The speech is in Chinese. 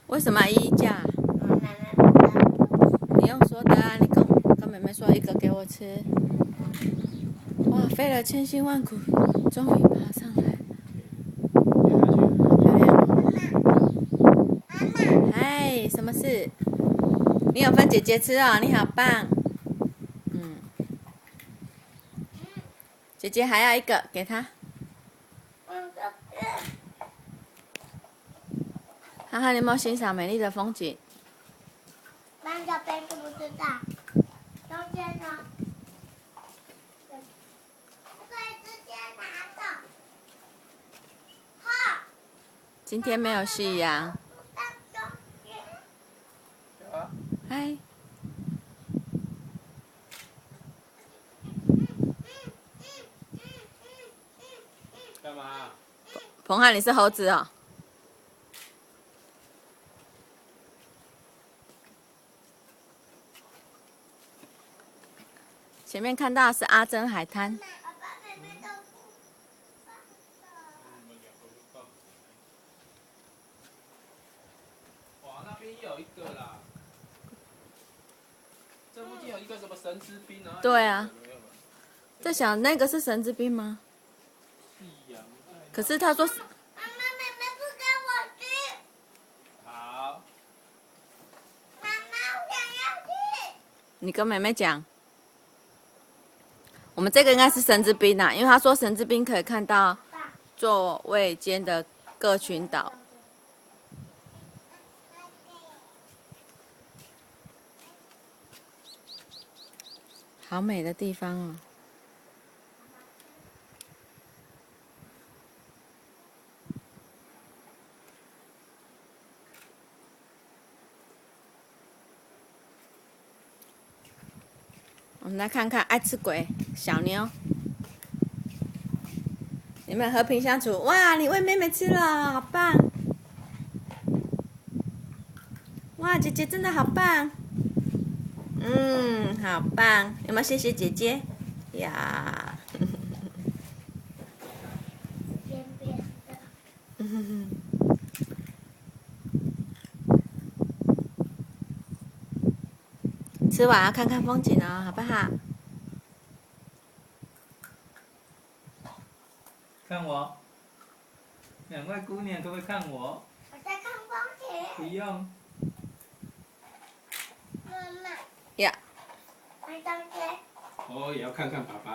为什么要衣架？你用说的啊，你跟妹妹说一个给我吃。哇，费了千辛万苦，终于爬上来了。好漂亮！嗨，什么事？你有分姐姐吃哦，你好棒。姐姐还要一个，给她。哈哈，你有没有欣赏美丽的风景？那这边知不知道？中间呢？可以直接拿走。好。今天没有夕阳。有啊。嗨。干嘛？彭汉，你是猴子哦。前面看到的是阿珍海滩。哇，那边有一个啦。这附近有一个什么神之滨啊？对啊。在想那个是神之滨吗？可是他说。妈妈，妹妹不跟我去。好。妈妈，我想要去。你跟妹妹讲。我们这个应该是神之滨啊，因为他说神之滨可以看到座位间的各群岛。好美的地方哦。我们来看看爱吃鬼小妞，你们和平相处。哇，你喂妹妹吃了，好棒！哇，姐姐真的好棒。好棒！有没有谢谢姐姐？呀。边边的。吃完要看看风景哦，好不好？看我，两位姑娘可不可以看我？我在看风景。不用。妈妈。呀。看中间。哦，也要看看爸爸。